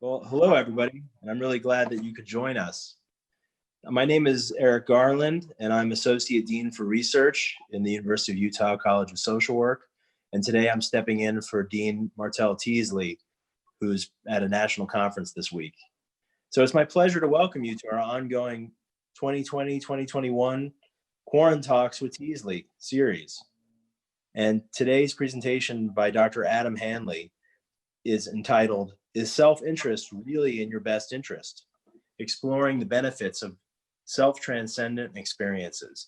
Well, hello, everybody, and I'm really glad that you could join us. My name is Eric Garland, and I'm Associate Dean for Research in the University of Utah College of Social Work. And today I'm stepping in for Dean Martell Teasley, who's at a national conference this week. So it's my pleasure to welcome you to our ongoing 2020-2021 Quarren Talks with Teasley series. And today's presentation by Dr. Adam Hanley is entitled, "Is Self-Interest Really in Your Best Interest? Exploring the Benefits of Self-Transcendent Experiences."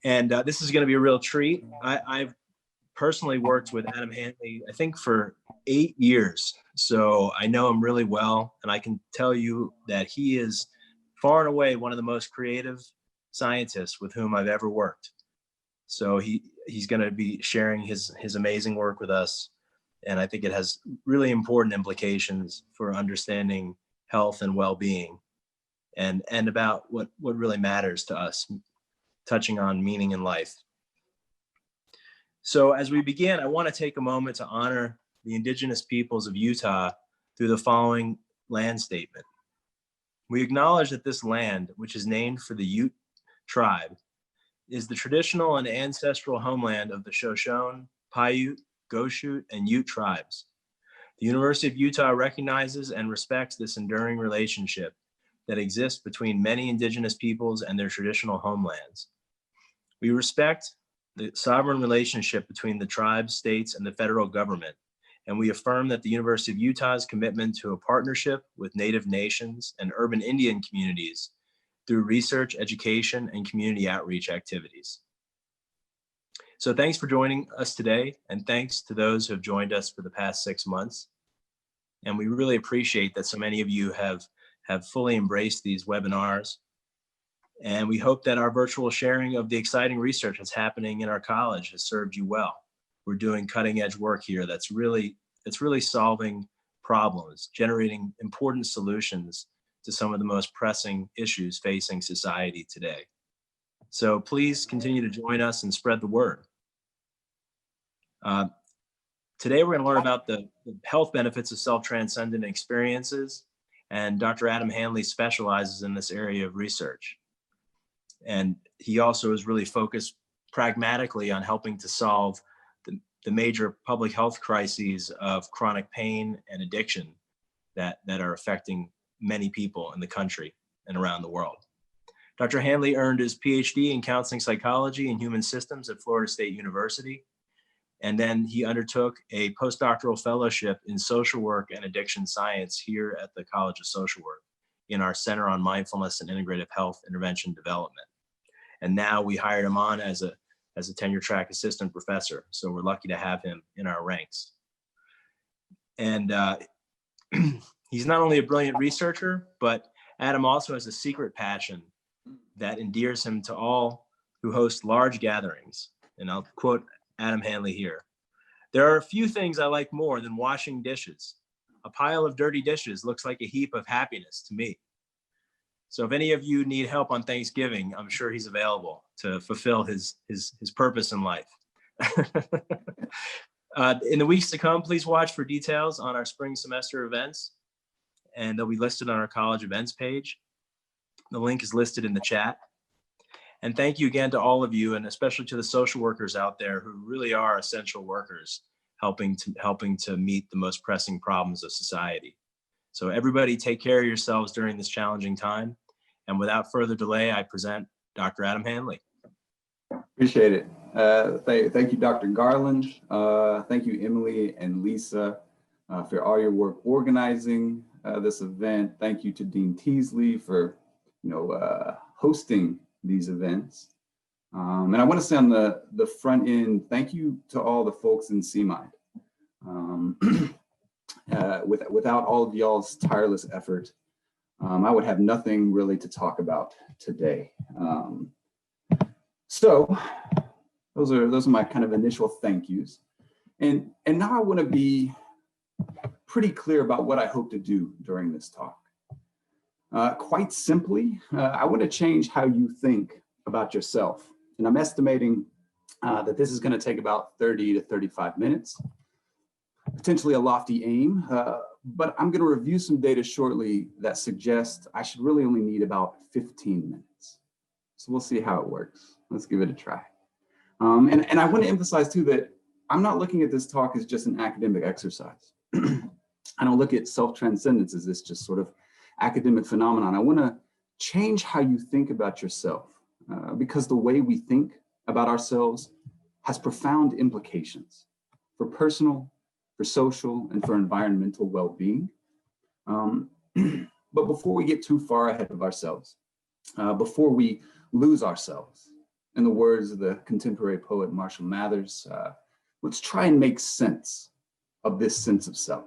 And this is going to be a real treat. I've personally worked with Adam Hanley, I think, for 8 years. So I know him really well. And I can tell you that he is far and away one of the most creative scientists with whom I've ever worked. So he's going to be sharing his amazing work with us. And I think it has really important implications for understanding health and well-being and about what really matters to us, touching on meaning in life. So as we begin, I want to take a moment to honor the indigenous peoples of Utah through the following land statement. We acknowledge that this land, which is named for the Ute tribe, is the traditional and ancestral homeland of the Shoshone, Paiute, Goshute, and Ute tribes. The University of Utah recognizes and respects this enduring relationship that exists between many indigenous peoples and their traditional homelands. We respect the sovereign relationship between the tribes, states, and the federal government, and we affirm that the University of Utah's commitment to a partnership with Native nations and urban Indian communities through research, education, and community outreach activities. So thanks for joining us today, and thanks to those who have joined us for the past 6 months. And we really appreciate that so many of you have fully embraced these webinars. And we hope that our virtual sharing of the exciting research that's happening in our college has served you well. We're doing cutting edge work here that's really solving problems, generating important solutions to some of the most pressing issues facing society today. So please continue to join us and spread the word. Today we're going to learn about the health benefits of self-transcendent experiences, and Dr. Adam Hanley specializes in this area of research. And he also is really focused pragmatically on helping to solve the major public health crises of chronic pain and addiction that are affecting many people in the country and around the world. Dr. Hanley earned his PhD in counseling psychology and human systems at Florida State University. And then he undertook a postdoctoral fellowship in social work and addiction science here at the College of Social Work in our Center on Mindfulness and Integrative Health Intervention Development. And now we hired him on as a tenure track assistant professor. So we're lucky to have him in our ranks. And he's not only a brilliant researcher, but Adam also has a secret passion that endears him to all who host large gatherings. And I'll quote Adam Hanley here. "There are a few things I like more than washing dishes. A pile of dirty dishes looks like a heap of happiness to me." So if any of you need help on Thanksgiving, I'm sure he's available to fulfill his purpose in life. In the weeks to come, please watch for details on our spring semester events, and they'll be listed on our college events page. The link is listed in the chat. And thank you again to all of you, and especially to the social workers out there who really are essential workers, helping to meet the most pressing problems of society. So everybody take care of yourselves during this challenging time. And without further delay, I present Dr. Adam Hanley. Appreciate it. Thank you, Dr. Garland. Thank you, Emily and Lisa, for all your work organizing this event. Thank you to Dean Teasley for hosting these events. And I want to say on the front end, thank you to all the folks in CMIND. Without all of y'all's tireless effort, I would have nothing really to talk about today. So those are my kind of initial thank yous. And now I want to be pretty clear about what I hope to do during this talk. Quite simply, I want to change how you think about yourself. And I'm estimating that this is going to take about 30 to 35 minutes. Potentially a lofty aim, but I'm going to review some data shortly that suggests I should really only need about 15 minutes. So we'll see how it works. Let's give it a try. And I want to emphasize too that I'm not looking at this talk as just an academic exercise. I don't look at self-transcendence as this just sort of academic phenomenon. I want to change how you think about yourself because the way we think about ourselves has profound implications for personal, for social, and for environmental well-being. But before we get too far ahead of ourselves, before we lose ourselves, in the words of the contemporary poet Marshall Mathers, let's try and make sense of this sense of self.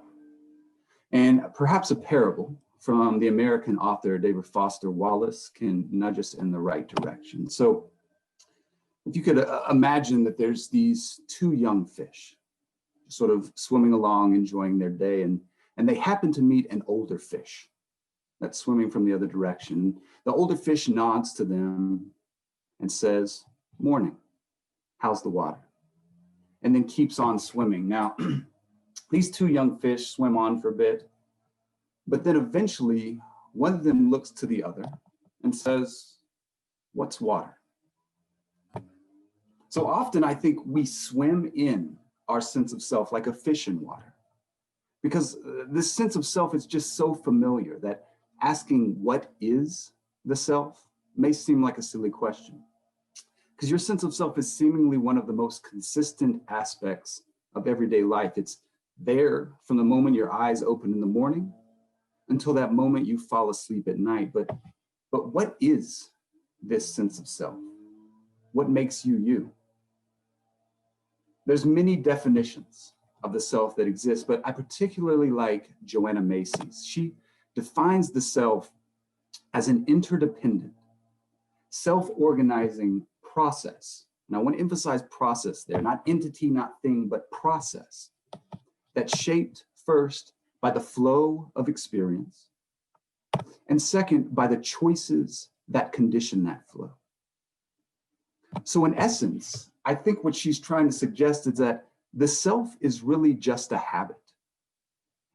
And perhaps a parable from the American author David Foster Wallace can nudge us in the right direction. So if you could imagine that there's these two young fish sort of swimming along, enjoying their day, and they happen to meet an older fish that's swimming from the other direction. The older fish nods to them and says, "Morning, how's the water?" And then keeps on swimming. Now, these two young fish swim on for a bit, but then eventually one of them looks to the other and says, "What's water?" So often I think we swim in our sense of self like a fish in water, because this sense of self is just so familiar that asking what is the self may seem like a silly question, because your sense of self is seemingly one of the most consistent aspects of everyday life. It's there from the moment your eyes open in the morning until that moment you fall asleep at night. But what is this sense of self? What makes you you? There's many definitions of the self that exist, but I particularly like Joanna Macy's. She defines the self as an interdependent, self-organizing process. And I want to emphasize process there, not entity, not thing, but process that's shaped first by the flow of experience, and second, by the choices that condition that flow. So in essence, I think what she's trying to suggest is that the self is really just a habit.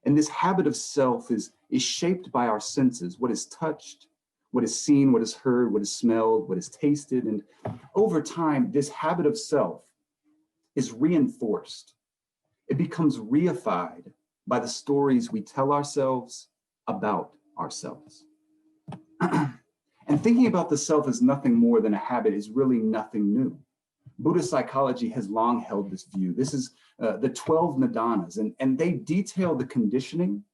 And this habit of self is shaped by our senses, what is touched, what is seen, what is heard, what is smelled, what is tasted. And over time, this habit of self is reinforced. It becomes reified by the stories we tell ourselves about ourselves. And thinking about the self as nothing more than a habit is really nothing new. Buddhist psychology has long held this view. This is the 12 nidanas, and they detail the conditioning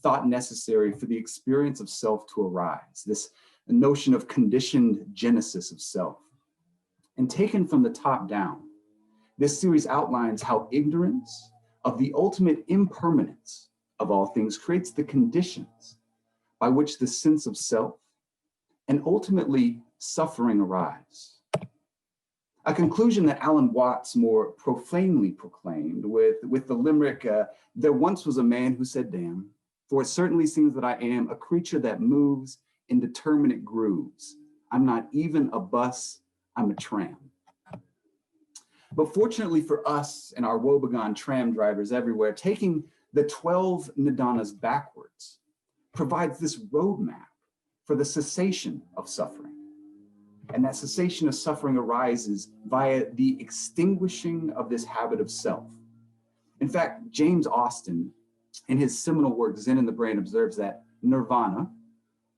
thought necessary for the experience of self to arise, this notion of conditioned genesis of self. And taken from the top down, this series outlines how ignorance of the ultimate impermanence of all things creates the conditions by which the sense of self and ultimately suffering arise. A conclusion that Alan Watts more profanely proclaimed with the limerick, "There once was a man who said, damn, for it certainly seems that I am a creature that moves in determinate grooves. I'm not even a bus, I'm a tram." But fortunately for us and our woebegone tram drivers everywhere, taking the 12 nidanas backwards provides this roadmap for the cessation of suffering. And that cessation of suffering arises via the extinguishing of this habit of self. In fact, James Austin, in his seminal work, Zen in the Brain, observes that nirvana,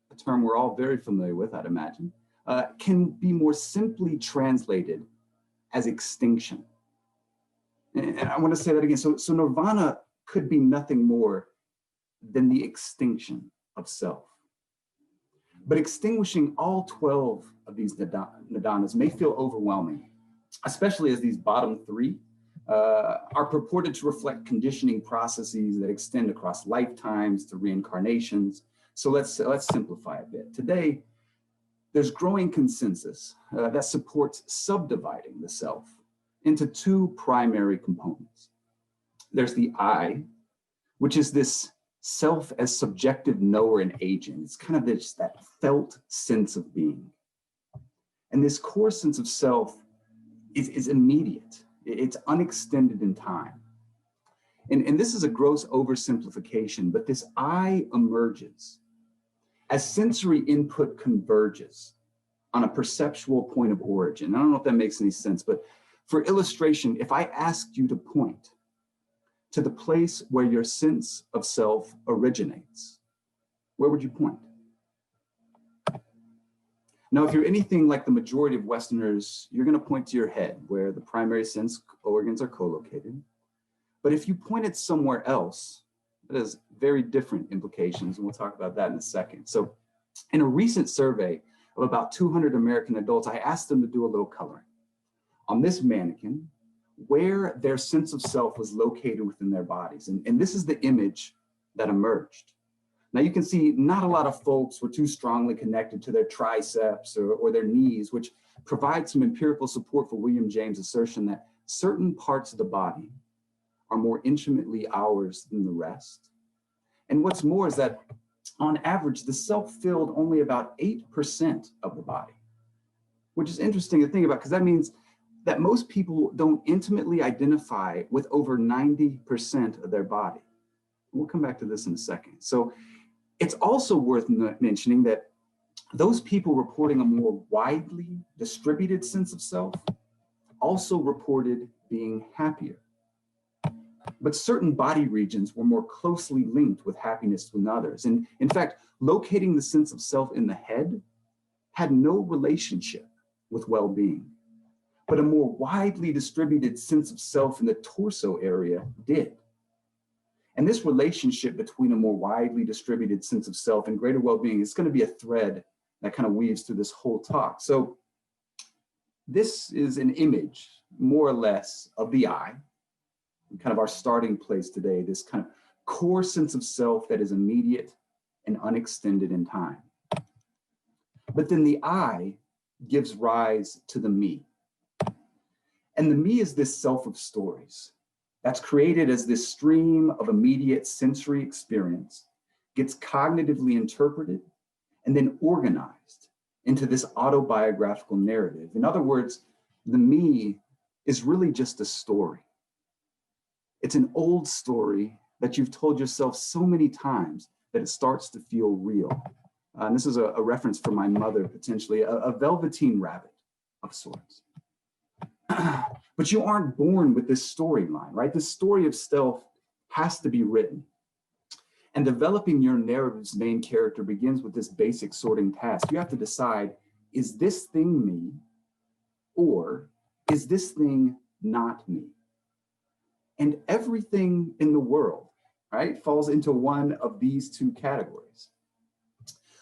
a term we're all very familiar with, I'd imagine, can be more simply translated as extinction. And I want to say that again. So nirvana could be nothing more than the extinction of self. But extinguishing all 12 of these nidanas may feel overwhelming, especially as these bottom three are purported to reflect conditioning processes that extend across lifetimes to reincarnations. So let's simplify a bit. Today, there's growing consensus that supports subdividing the self into two primary components. There's the I, which is this self as subjective knower and agent. It's kind of that felt sense of being. And this core sense of self is immediate. It's unextended in time. And this is a gross oversimplification, but this I emerges as sensory input converges on a perceptual point of origin. I don't know if that makes any sense, but for illustration, if I asked you to point to the place where your sense of self originates, where would you point? Now, if you're anything like the majority of Westerners, you're going to point to your head, where the primary sense organs are co-located. But if you pointed somewhere else, that has very different implications, and we'll talk about that in a second. So in a recent survey of about 200 American adults, I asked them to do a little coloring on this mannequin, where their sense of self was located within their bodies. And this is the image that emerged. Now you can see not a lot of folks were too strongly connected to their triceps or their knees, which provides some empirical support for William James' assertion that certain parts of the body are more intimately ours than the rest. And what's more is that on average, the self filled only about 8% of the body, which is interesting to think about because that means that most people don't intimately identify with over 90% of their body. We'll come back to this in a second. So it's also worth mentioning that those people reporting a more widely distributed sense of self also reported being happier. But certain body regions were more closely linked with happiness than others. And in fact, locating the sense of self in the head had no relationship with well-being, but a more widely distributed sense of self in the torso area did. And this relationship between a more widely distributed sense of self and greater well-being is going to be a thread that kind of weaves through this whole talk. So this is an image, more or less, of the I, kind of our starting place today, this kind of core sense of self that is immediate and unextended in time. But then the I gives rise to the me. And the me is this self of stories that's created as this stream of immediate sensory experience, gets cognitively interpreted, and then organized into this autobiographical narrative. In other words, the me is really just a story. It's an old story that you've told yourself so many times that it starts to feel real. And this is a reference from my mother, potentially, a velveteen rabbit of sorts. But you aren't born with this storyline, right? The story of self has to be written. And developing your narrative's main character begins with this basic sorting task. You have to decide, is this thing me, or is this thing not me? And everything in the world, right, falls into one of these two categories.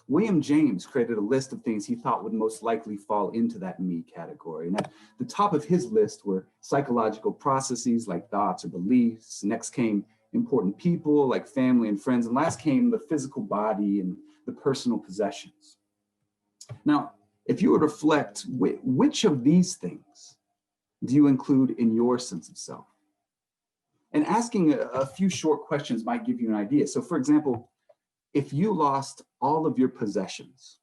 William James created a list of things he thought would most likely fall into that me category. And at the top of his list were psychological processes like thoughts or beliefs. Next came important people like family and friends. And last came the physical body and the personal possessions. Now, if you would reflect, which of these things do you include in your sense of self? And asking a few short questions might give you an idea. So for example, if you lost all of your possessions,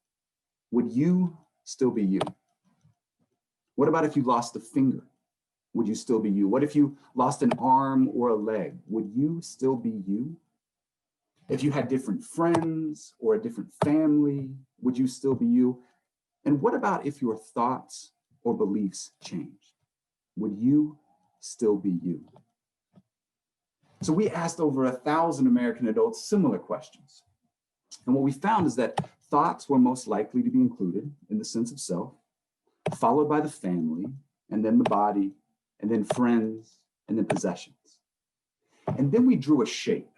would you still be you? What about if you lost a finger? Would you still be you? What if you lost an arm or a leg? Would you still be you? If you had different friends or a different family, would you still be you? And what about if your thoughts or beliefs changed? Would you still be you? So we asked over 1,000 American adults similar questions. And what we found is that thoughts were most likely to be included in the sense of self, followed by the family, and then the body, and then friends, and then possessions. And then we drew a shape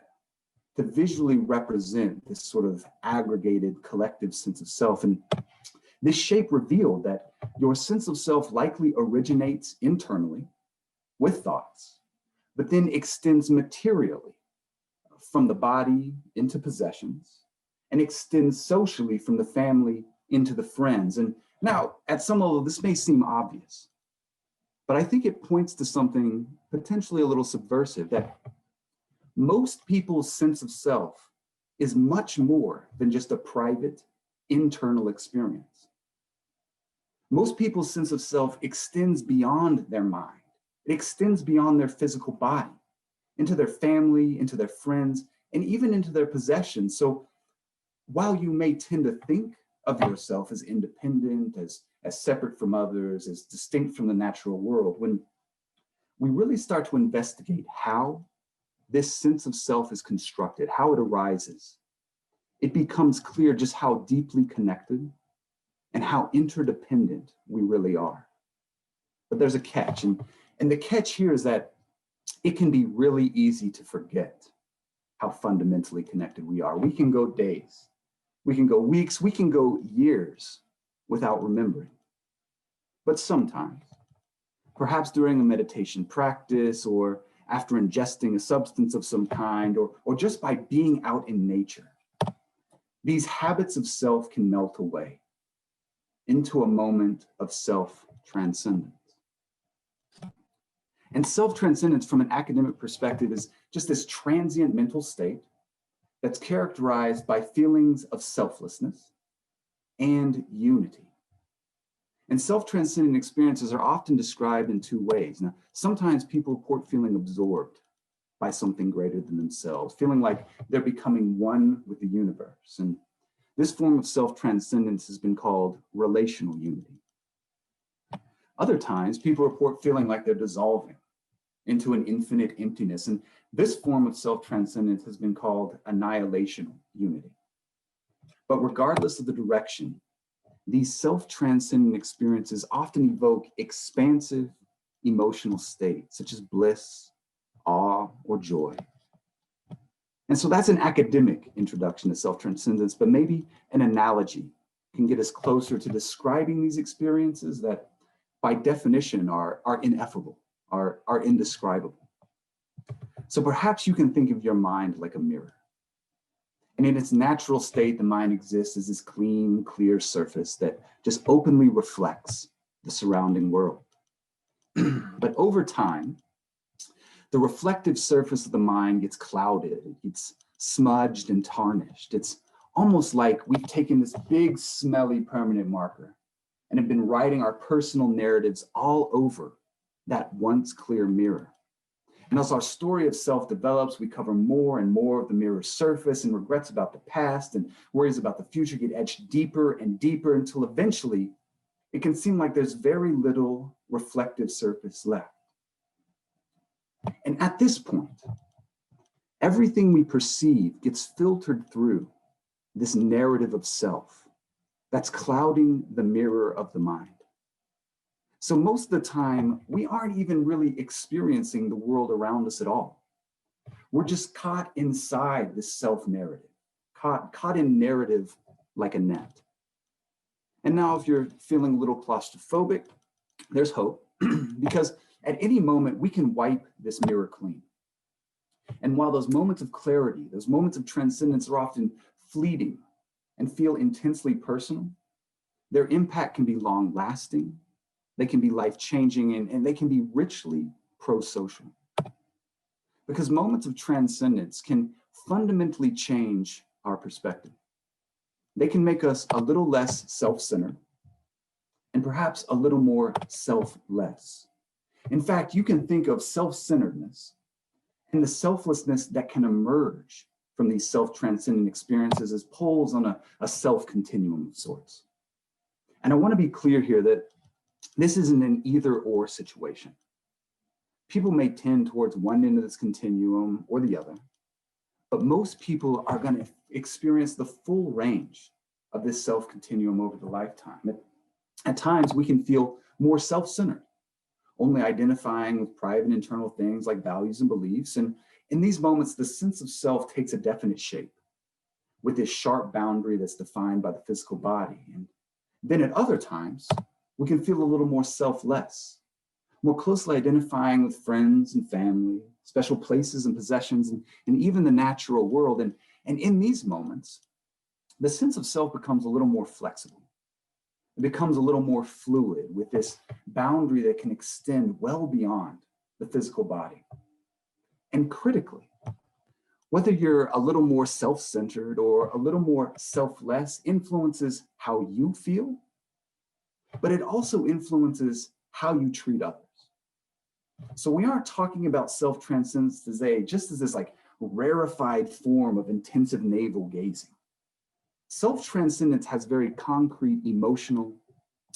to visually represent this sort of aggregated collective sense of self. And this shape revealed that your sense of self likely originates internally with thoughts, but then extends materially from the body into possessions, and extends socially from the family into the friends. And now, at some level, this may seem obvious, but I think it points to something potentially a little subversive, that most people's sense of self is much more than just a private, internal experience. Most people's sense of self extends beyond their mind. It extends beyond their physical body. into their family, into their friends, and even into their possessions. So while you may tend to think of yourself as independent, as separate from others, as distinct from the natural world, when we really start to investigate how this sense of self is constructed, how it arises, it becomes clear just how deeply connected and how interdependent we really are. But there's a catch, and the catch here is that it can be really easy to forget how fundamentally connected we are. We can go days, we can go weeks, we can go years without remembering. But sometimes, perhaps during a meditation practice or after ingesting a substance of some kind, or just by being out in nature, these habits of self can melt away into a moment of self-transcendence. And self-transcendence from an academic perspective is just this transient mental state that's characterized by feelings of selflessness and unity. And self-transcendent experiences are often described in two ways. Now, sometimes people report feeling absorbed by something greater than themselves, feeling like they're becoming one with the universe. And this form of self-transcendence has been called relational unity. Other times, people report feeling like they're dissolving into an infinite emptiness. And this form of self-transcendence has been called annihilational unity. But regardless of the direction, these self-transcendent experiences often evoke expansive emotional states, such as bliss, awe, or joy. And so that's an academic introduction to self-transcendence, but maybe an analogy can get us closer to describing these experiences that by definition are ineffable, are indescribable. So perhaps you can think of your mind like a mirror. And in its natural state, the mind exists as this clean, clear surface that just openly reflects the surrounding world. But over time, the reflective surface of the mind gets clouded, it gets smudged and tarnished. It's almost like we've taken this big, smelly, permanent marker and have been writing our personal narratives all over that once clear mirror. And as our story of self develops, we cover more and more of the mirror's surface, and regrets about the past and worries about the future get etched deeper and deeper until eventually it can seem like there's very little reflective surface left. And at this point, everything we perceive gets filtered through this narrative of self that's clouding the mirror of the mind. So most of the time, we aren't even really experiencing the world around us at all. We're just caught inside this self-narrative, caught in narrative like a net. And now if you're feeling a little claustrophobic, there's hope, because at any moment we can wipe this mirror clean. And while those moments of clarity, those moments of transcendence are often fleeting and feel intensely personal, their impact can be long-lasting, they can be life-changing, and they can be richly pro-social. Because moments of transcendence can fundamentally change our perspective. They can make us a little less self-centered and perhaps a little more selfless. In fact, you can think of self-centeredness and the selflessness that can emerge from these self-transcendent experiences as poles on a self-continuum of sorts. And I want to be clear here that this isn't an either-or situation. People may tend towards one end of this continuum or the other, but most people are going to experience the full range of this self-continuum over the lifetime. At times, we can feel more self-centered, only identifying with private and internal things like values and beliefs. And in these moments, the sense of self takes a definite shape with this sharp boundary that's defined by the physical body. And then at other times, we can feel a little more selfless, more closely identifying with friends and family, special places and possessions, and even the natural world. And in these moments, the sense of self becomes a little more flexible. It becomes a little more fluid with this boundary that can extend well beyond the physical body. And critically, whether you're a little more self-centered or a little more selfless influences how you feel, but it also influences how you treat others. So we aren't talking about self-transcendence today just as this like rarefied form of intensive navel gazing. Self-transcendence has very concrete emotional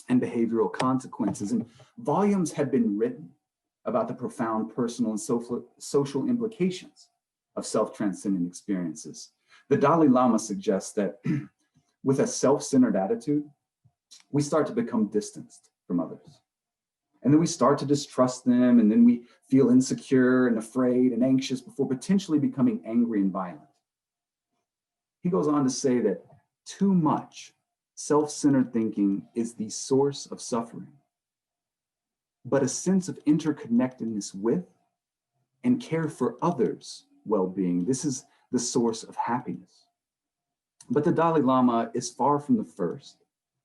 and behavioral consequences, and volumes have been written about the profound personal and social implications of self-transcendent experiences. The Dalai Lama suggests that with a self-centered attitude, we start to become distanced from others. And then we start to distrust them, and then we feel insecure and afraid and anxious before potentially becoming angry and violent. He goes on to say that too much self-centered thinking is the source of suffering, but a sense of interconnectedness with and care for others' well-being, this is the source of happiness. But the Dalai Lama is far from the first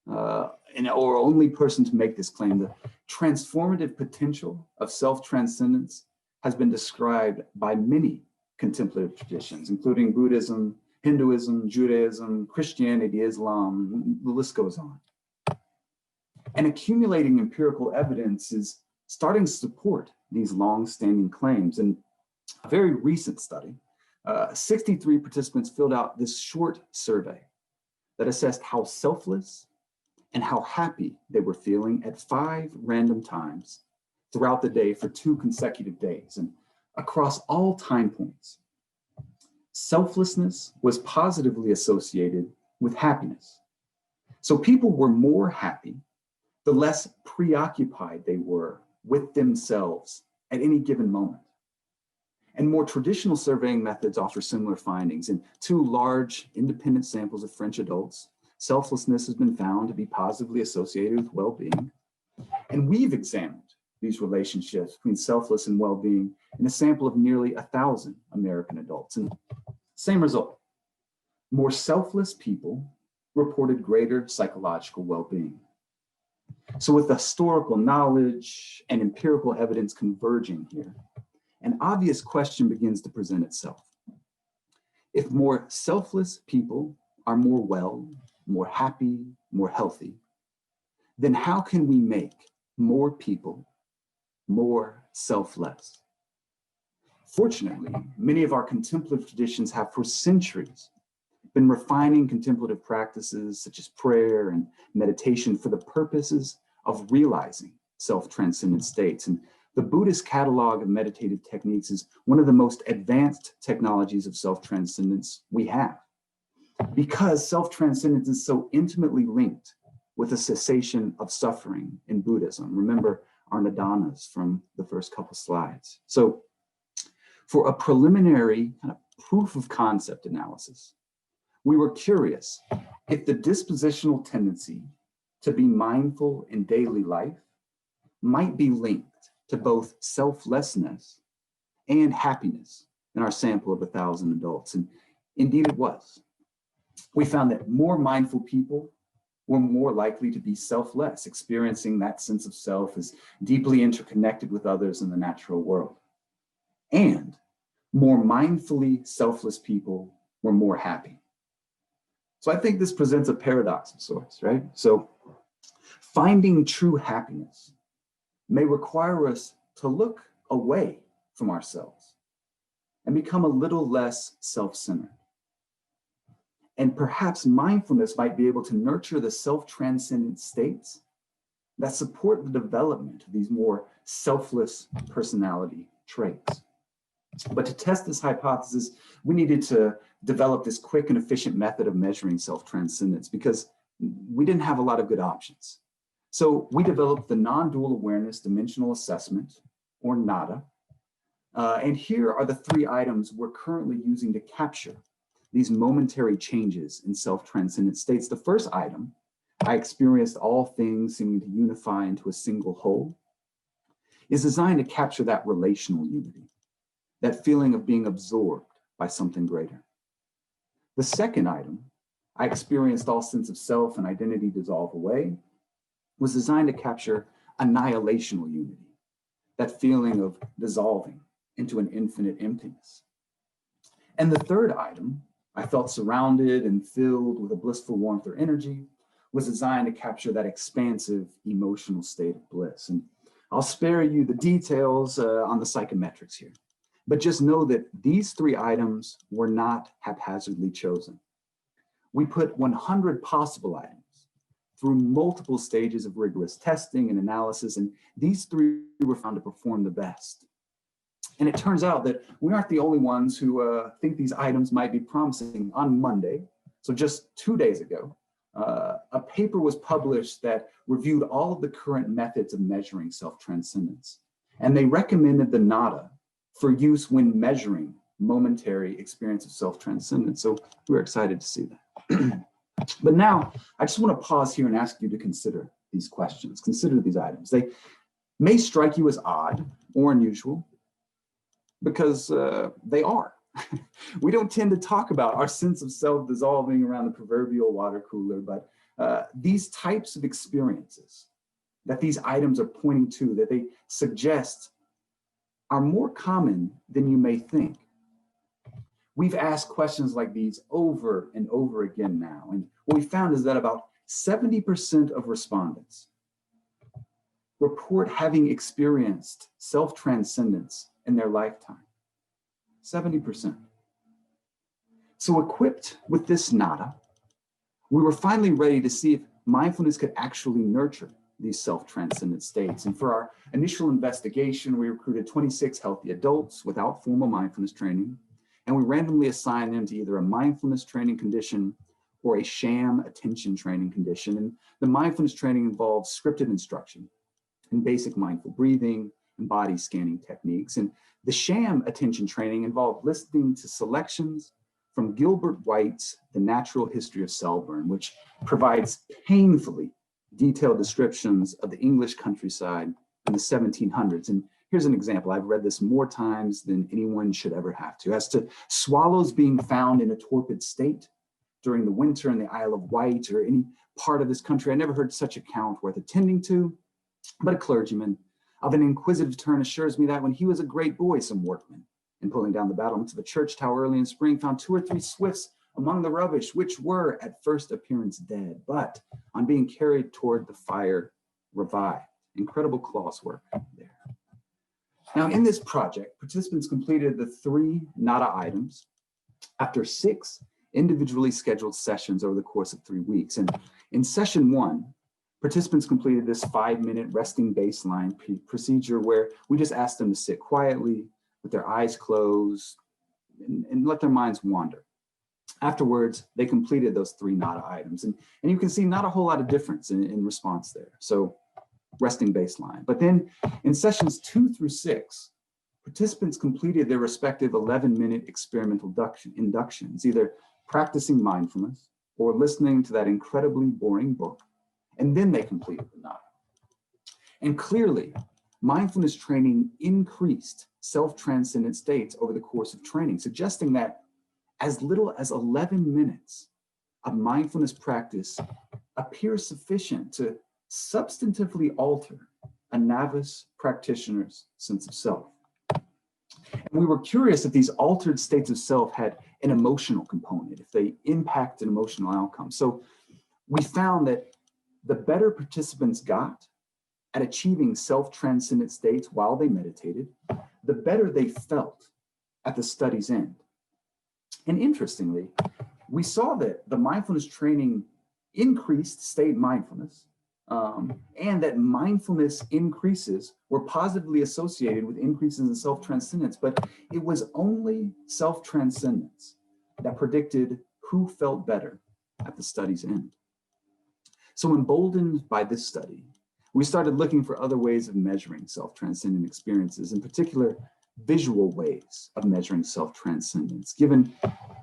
or only person to make this claim. The transformative potential of self-transcendence has been described by many contemplative traditions, including Buddhism, Hinduism, Judaism, Christianity, Islam, the list goes on. And accumulating empirical evidence is starting to support these long-standing claims. In a very recent study, 63 participants filled out this short survey that assessed how selfless and how happy they were feeling at 5 random times throughout the day for 2 consecutive days and across all time points. Selflessness was positively associated with happiness. So people were more happy the less preoccupied they were with themselves at any given moment. And more traditional surveying methods offer similar findings. In 2 large independent samples of French adults, selflessness has been found to be positively associated with well-being. And we've examined these relationships between selfless and well-being in a sample of nearly 1,000 American adults. And same result, more selfless people reported greater psychological well-being. So with historical knowledge and empirical evidence converging here, an obvious question begins to present itself. If more selfless people are more well, more happy, more healthy, then how can we make more people more selfless? Fortunately, many of our contemplative traditions have for centuries been refining contemplative practices such as prayer and meditation for the purposes of realizing self-transcendent states. And the Buddhist catalog of meditative techniques is one of the most advanced technologies of self-transcendence we have, because self-transcendence is so intimately linked with the cessation of suffering in Buddhism. Remember our nidanas from the first couple slides. So for a preliminary kind of proof of concept analysis, we were curious if the dispositional tendency to be mindful in daily life might be linked to both selflessness and happiness in our sample of 1,000 adults. And indeed it was. We found that more mindful people were more likely to be selfless, experiencing that sense of self as deeply interconnected with others in the natural world. And more mindfully selfless people were more happy. So I think this presents a paradox of sorts, right? So finding true happiness may require us to look away from ourselves and become a little less self-centered. And perhaps mindfulness might be able to nurture the self-transcendent states that support the development of these more selfless personality traits. But to test this hypothesis, we needed to develop this quick and efficient method of measuring self-transcendence because we didn't have a lot of good options. So we developed the non-dual awareness dimensional assessment, or NADA. And here are the 3 items we're currently using to capture these momentary changes in self-transcendent states. The first item, I experienced all things seeming to unify into a single whole, is designed to capture that relational unity, that feeling of being absorbed by something greater. The second item, I experienced all sense of self and identity dissolve away, was designed to capture annihilational unity, that feeling of dissolving into an infinite emptiness. And the third item, I felt surrounded and filled with a blissful warmth or energy, was designed to capture that expansive emotional state of bliss. And I'll spare you the details on the psychometrics here, but just know that these 3 items were not haphazardly chosen. We put 100 possible items through multiple stages of rigorous testing and analysis, and these 3 were found to perform the best. And it turns out that we aren't the only ones who think these items might be promising. On Monday, so just 2 days ago, a paper was published that reviewed all of the current methods of measuring self-transcendence. And they recommended the NADA for use when measuring momentary experience of self-transcendence. So we're excited to see that. But now I just want to pause here and ask you to consider these questions, consider these items. They may strike you as odd or unusual because they are. We don't tend to talk about our sense of self dissolving around the proverbial water cooler, but these types of experiences that these items are pointing to, that they suggest, are more common than you may think. We've asked questions like these over and over again now, and what we found is that about 70% of respondents report having experienced self-transcendence in their lifetime. 70%. So equipped with this nada, we were finally ready to see if mindfulness could actually nurture these self-transcendent states. And for our initial investigation, we recruited 26 healthy adults without formal mindfulness training, and we randomly assigned them to either a mindfulness training condition or a sham attention training condition. And the mindfulness training involved scripted instruction in basic mindful breathing and body scanning techniques. And the sham attention training involved listening to selections from Gilbert White's The Natural History of Selborne, which provides painfully detailed descriptions of the English countryside in the 1700s. And here's an example. I've read this more times than anyone should ever have to. As to swallows being found in a torpid state during the winter in the Isle of Wight or any part of this country, I never heard such account worth attending to. But a clergyman of an inquisitive turn assures me that when he was a great boy, some workmen, in pulling down the battlements of a church tower early in spring, found 2 or 3 swifts among the rubbish, which were at first appearance dead, but on being carried toward the fire, revived. Incredible claws work there. Now, in this project, participants completed the 3 nada items after 6 individually scheduled sessions over the course of 3 weeks. And in session 1, participants completed this 5-minute resting baseline procedure where we just asked them to sit quietly with their eyes closed and let their minds wander. Afterwards, they completed those 3 nada items. And you can see not a whole lot of difference in response there. So resting baseline. But then in sessions 2 through 6, participants completed their respective 11-minute experimental inductions, either practicing mindfulness or listening to that incredibly boring book. And then they completed the nada. And clearly, mindfulness training increased self-transcendent states over the course of training, suggesting that as little as 11 minutes of mindfulness practice appears sufficient to substantively alter a novice practitioner's sense of self. And we were curious if these altered states of self had an emotional component, if they impacted emotional outcomes. So we found that the better participants got at achieving self-transcendent states while they meditated, the better they felt at the study's end. And interestingly, we saw that the mindfulness training increased state mindfulness, and that mindfulness increases were positively associated with increases in self-transcendence, but it was only self-transcendence that predicted who felt better at the study's end. So emboldened by this study, we started looking for other ways of measuring self-transcendent experiences, in particular, visual ways of measuring self-transcendence, given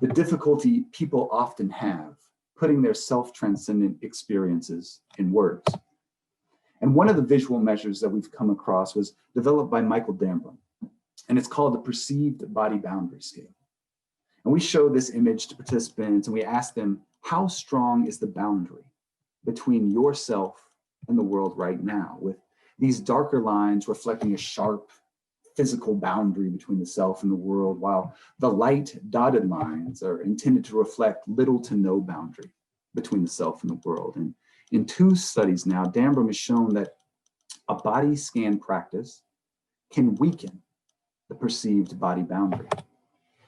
the difficulty people often have putting their self-transcendent experiences in words. And one of the visual measures that we've come across was developed by Michael Dambrum, and it's called the Perceived Body Boundary Scale. And we showed this image to participants, and we asked them, how strong is the boundary between yourself and the world right now, with these darker lines reflecting a sharp physical boundary between the self and the world, while the light dotted lines are intended to reflect little to no boundary between the self and the world. And in 2 studies now, Dambrum has shown that a body scan practice can weaken the perceived body boundary.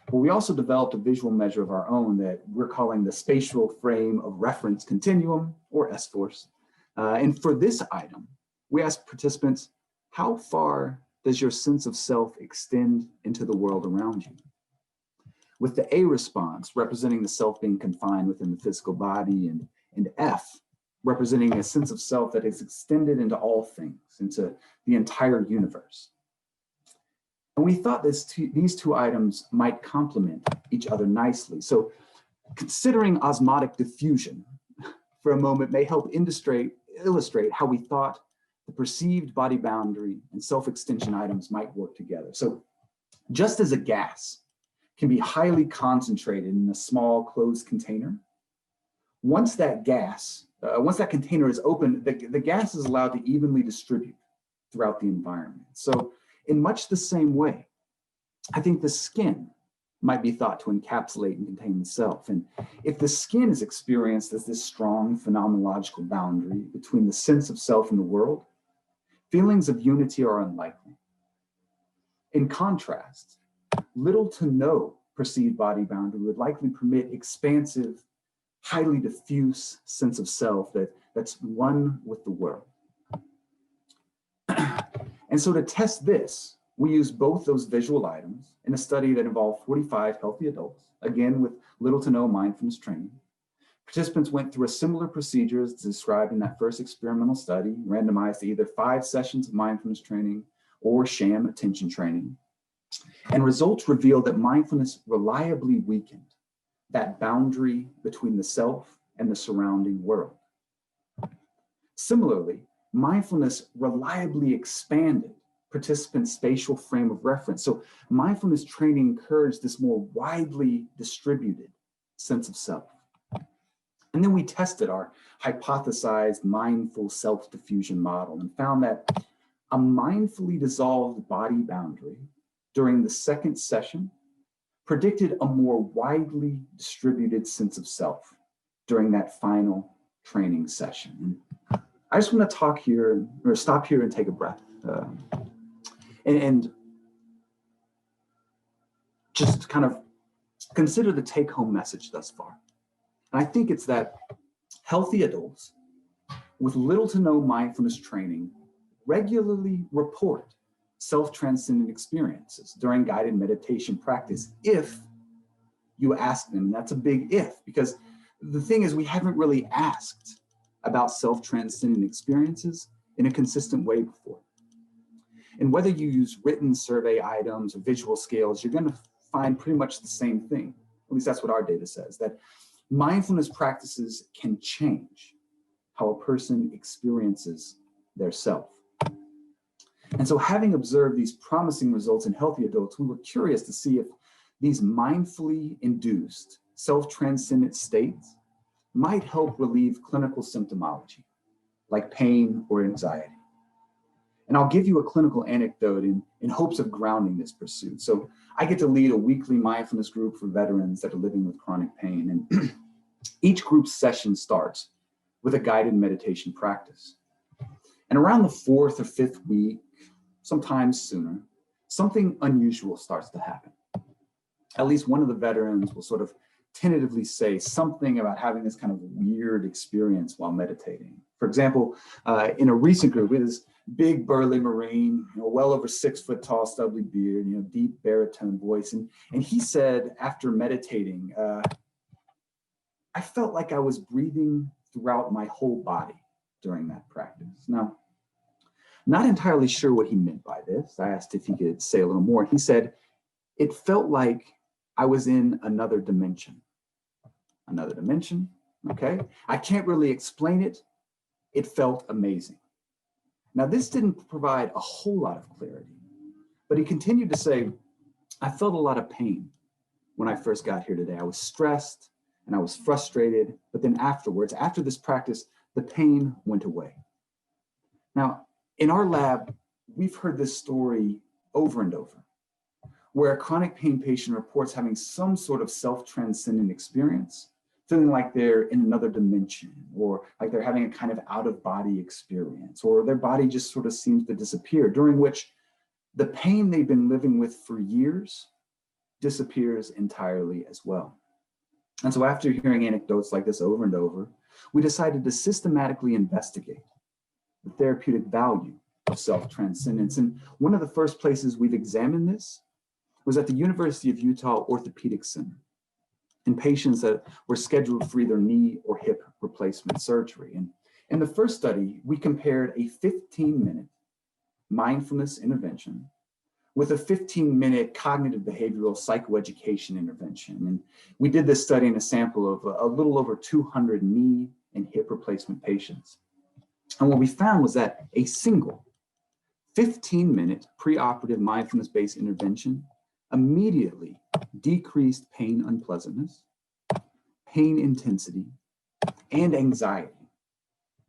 But we also developed a visual measure of our own that we're calling the spatial frame of reference continuum, or S-force. And for this item, we asked participants, how far does your sense of self extend into the world around you? With the A response representing the self being confined within the physical body, and F representing a sense of self that is extended into all things, into the entire universe. And we thought these two items might complement each other nicely. So considering osmotic diffusion for a moment may help illustrate how we thought the perceived body boundary and self-extension items might work together. So just as a gas can be highly concentrated in a small closed container, once that container is opened, the gas is allowed to evenly distribute throughout the environment. So in much the same way, I think the skin might be thought to encapsulate and contain the self. And if the skin is experienced as this strong phenomenological boundary between the sense of self and the world, feelings of unity are unlikely. In contrast, little to no perceived body boundary would likely permit expansive, highly diffuse sense of self that's one with the world. And so to test this, we used both those visual items in a study that involved 45 healthy adults, again with little to no mindfulness training. Participants went through a similar procedure as described in that first experimental study, randomized to either 5 sessions of mindfulness training or sham attention training. And results revealed that mindfulness reliably weakened that boundary between the self and the surrounding world. Similarly, mindfulness reliably expanded participants' spatial frame of reference. So mindfulness training encouraged this more widely distributed sense of self. And then we tested our hypothesized mindful self-diffusion model and found that a mindfully dissolved body boundary during the second session predicted a more widely distributed sense of self during that final training session. And I just want to stop here and take a breath. And just kind of consider the take-home message thus far. And I think it's that healthy adults with little to no mindfulness training regularly report self-transcendent experiences during guided meditation practice if you ask them. And that's a big if, because the thing is we haven't really asked about self-transcendent experiences in a consistent way before. And whether you use written survey items or visual scales, you're going to find pretty much the same thing. At least that's what our data says, that mindfulness practices can change how a person experiences their self. And so having observed these promising results in healthy adults, we were curious to see if these mindfully induced self-transcendent states might help relieve clinical symptomology, like pain or anxiety. And I'll give you a clinical anecdote in hopes of grounding this pursuit. So I get to lead a weekly mindfulness group for veterans that are living with chronic pain. And each group session starts with a guided meditation practice. And around the 4th or 5th week, sometimes sooner, something unusual starts to happen. At least one of the veterans will sort of tentatively say something about having this kind of weird experience while meditating. For example, in a recent group, it is big burly Marine, well over 6 foot tall, stubbly beard, deep baritone voice. And he said after meditating, I felt like I was breathing throughout my whole body during that practice. Now, not entirely sure what he meant by this. I asked if he could say a little more. He said, it felt like I was in another dimension. Another dimension, okay? I can't really explain it. It felt amazing. Now, this didn't provide a whole lot of clarity, but he continued to say, I felt a lot of pain when I first got here today. I was stressed and I was frustrated, but then afterwards, after this practice, the pain went away. Now, in our lab, we've heard this story over and over, where a chronic pain patient reports having some sort of self-transcendent experience feeling like they're in another dimension, or like they're having a kind of out-of-body experience, or their body just sort of seems to disappear, during which the pain they've been living with for years disappears entirely as well. And so after hearing anecdotes like this over and over, we decided to systematically investigate the therapeutic value of self-transcendence. And one of the first places we've examined this was at the University of Utah Orthopedic Center in patients that were scheduled for either knee or hip replacement surgery. And in the first study, we compared a 15-minute mindfulness intervention with a 15-minute cognitive behavioral psychoeducation intervention. And we did this study in a sample of a little over 200 knee and hip replacement patients. And what we found was that a single 15-minute preoperative mindfulness-based intervention immediately decreased pain unpleasantness, pain intensity, and anxiety.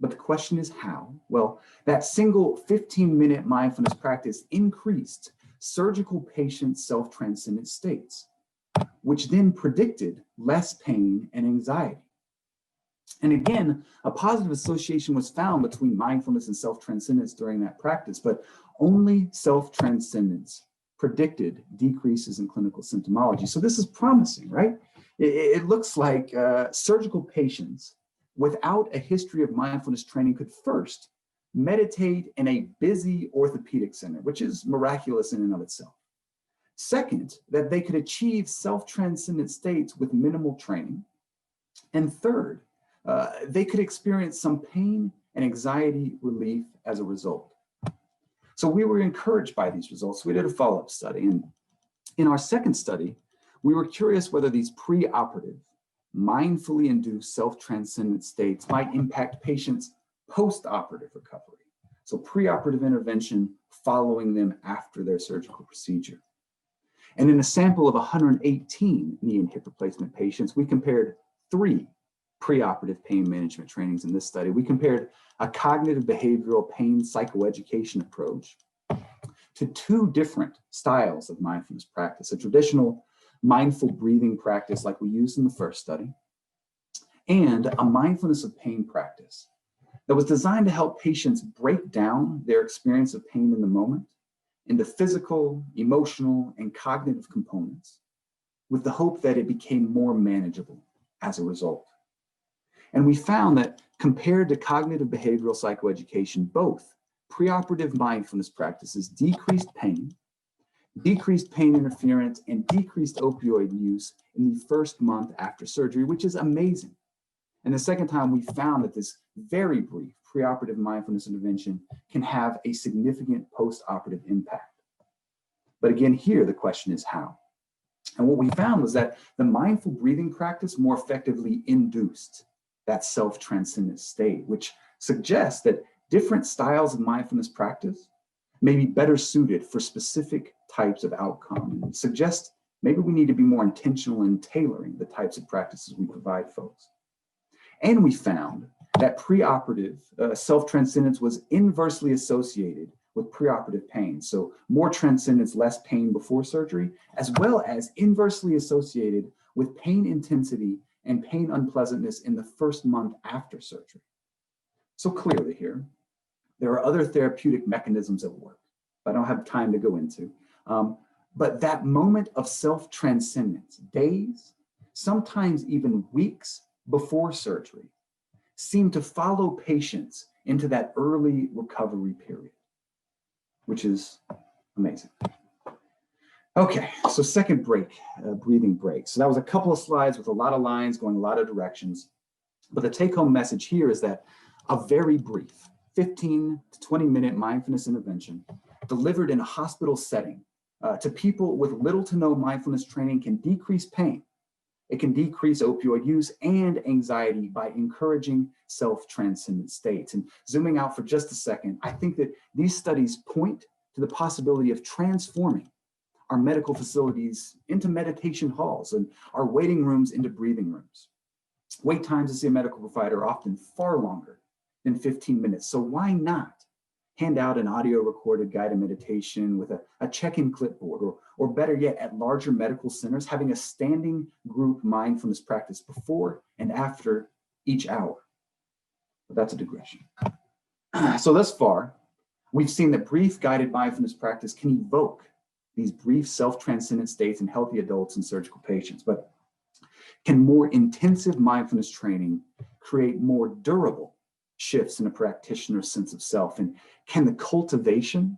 But the question is how? Well, that single 15-minute mindfulness practice increased surgical patient self-transcendent states, which then predicted less pain and anxiety. And again, a positive association was found between mindfulness and self-transcendence during that practice, but only self-transcendence predicted decreases in clinical symptomology. So this is promising, right? It looks like surgical patients without a history of mindfulness training could first meditate in a busy orthopedic center, which is miraculous in and of itself. Second, that they could achieve self-transcendent states with minimal training. And third, they could experience some pain and anxiety relief as a result. So we were encouraged by these results. We did a follow-up study. And in our second study, we were curious whether these preoperative, mindfully induced self-transcendent states might impact patients' post-operative recovery. So preoperative intervention following them after their surgical procedure. And in a sample of 118 knee and hip replacement patients, we compared 3 preoperative pain management trainings in this study. We compared a cognitive behavioral pain psychoeducation approach to 2 different styles of mindfulness practice, a traditional mindful breathing practice like we used in the first study, and a mindfulness of pain practice that was designed to help patients break down their experience of pain in the moment into physical, emotional, and cognitive components with the hope that it became more manageable as a result. And we found that compared to cognitive behavioral psychoeducation, both preoperative mindfulness practices decreased pain interference, and decreased opioid use in the first month after surgery, which is amazing. And the second time, we found that this very brief preoperative mindfulness intervention can have a significant post-operative impact. But again, here the question is how. And what we found was that the mindful breathing practice more effectively induced that self-transcendent state, which suggests that different styles of mindfulness practice may be better suited for specific types of outcome, and suggests maybe we need to be more intentional in tailoring the types of practices we provide folks. And we found that preoperative self-transcendence was inversely associated with preoperative pain. So more transcendence, less pain before surgery, as well as inversely associated with pain intensity and pain unpleasantness in the first month after surgery. So clearly here, there are other therapeutic mechanisms at work I don't have time to go into. But that moment of self-transcendence, days, sometimes even weeks before surgery, seem to follow patients into that early recovery period, which is amazing. Okay, so second break, breathing break. So that was a couple of slides with a lot of lines going a lot of directions. But the take-home message here is that a very brief 15 to 20-minute mindfulness intervention delivered in a hospital setting to people with little to no mindfulness training can decrease pain. It can decrease opioid use and anxiety by encouraging self-transcendent states. And zooming out for just a second, I think that these studies point to the possibility of transforming our medical facilities into meditation halls and our waiting rooms into breathing rooms. Wait times to see a medical provider are often far longer than 15 minutes. So why not hand out an audio recorded guided meditation with a check-in clipboard, or better yet, at larger medical centers, having a standing group mindfulness practice before and after each hour. But that's a digression. So thus far, we've seen that brief guided mindfulness practice can evoke these brief self-transcendent states in healthy adults and surgical patients. But can more intensive mindfulness training create more durable shifts in a practitioner's sense of self? And can the cultivation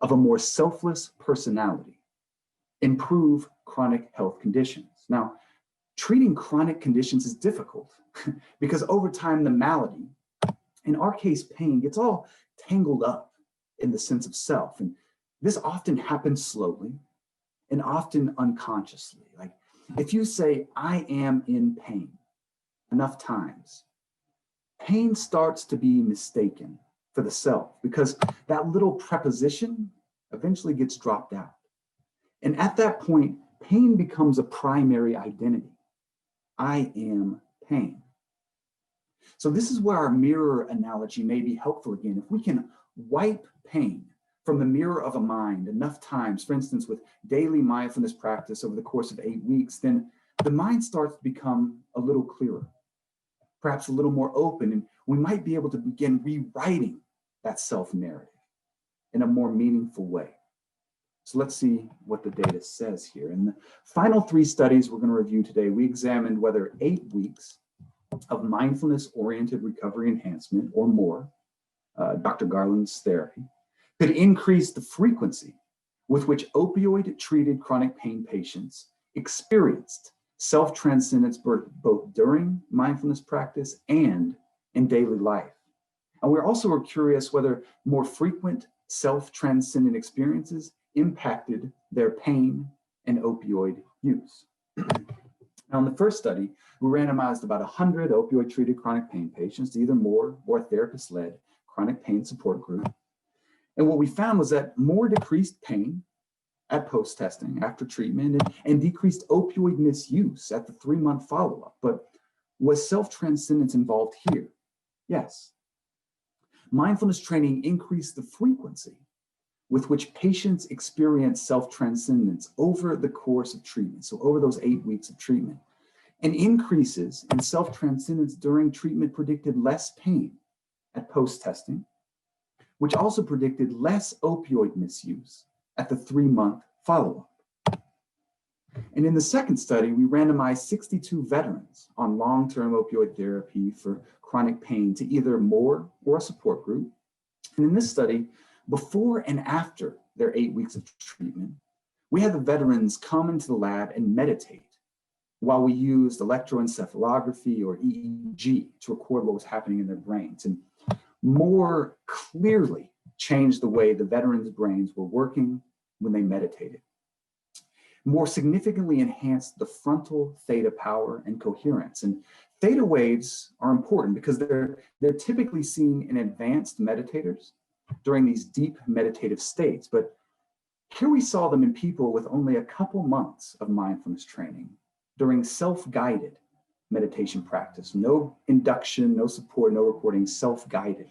of a more selfless personality improve chronic health conditions? Now, treating chronic conditions is difficult because over time, the malady, in our case, pain, gets all tangled up in the sense of self. And this often happens slowly and often unconsciously. Like if you say, I am in pain enough times, pain starts to be mistaken for the self because that little preposition eventually gets dropped out. And at that point, pain becomes a primary identity. I am pain. So this is where our mirror analogy may be helpful again. If we can wipe pain from the mirror of a mind enough times, for instance, with daily mindfulness practice over the course of 8 weeks, then the mind starts to become a little clearer, perhaps a little more open, and we might be able to begin rewriting that self-narrative in a more meaningful way. So let's see what the data says here. In the final 3 studies we're going to review today, we examined whether 8 weeks of mindfulness-oriented recovery enhancement or more, Dr. Garland's therapy, could increase the frequency with which opioid-treated chronic pain patients experienced self-transcendence both during mindfulness practice and in daily life. And we also were curious whether more frequent self-transcendent experiences impacted their pain and opioid use. Now, in the first study, we randomized about 100 opioid-treated chronic pain patients to either more or a therapist-led chronic pain support group. And what we found was that more decreased pain at post-testing after treatment and decreased opioid misuse at the 3-month follow-up. But was self-transcendence involved here? Yes. Mindfulness training increased the frequency with which patients experience self-transcendence over the course of treatment, so over those 8 weeks of treatment. And increases in self-transcendence during treatment predicted less pain at post-testing, which also predicted less opioid misuse at the 3-month follow-up. And in the second study, we randomized 62 veterans on long-term opioid therapy for chronic pain to either more or a support group. And in this study, before and after their 8 weeks of treatment, we had the veterans come into the lab and meditate while we used electroencephalography or EEG to record what was happening in their brains and more clearly changed the way the veterans' brains were working when they meditated. More significantly enhanced the frontal theta power and coherence. And theta waves are important because they're typically seen in advanced meditators during these deep meditative states. But here we saw them in people with only a couple months of mindfulness training during self-guided meditation practice. No induction, no support, no recording, self-guided.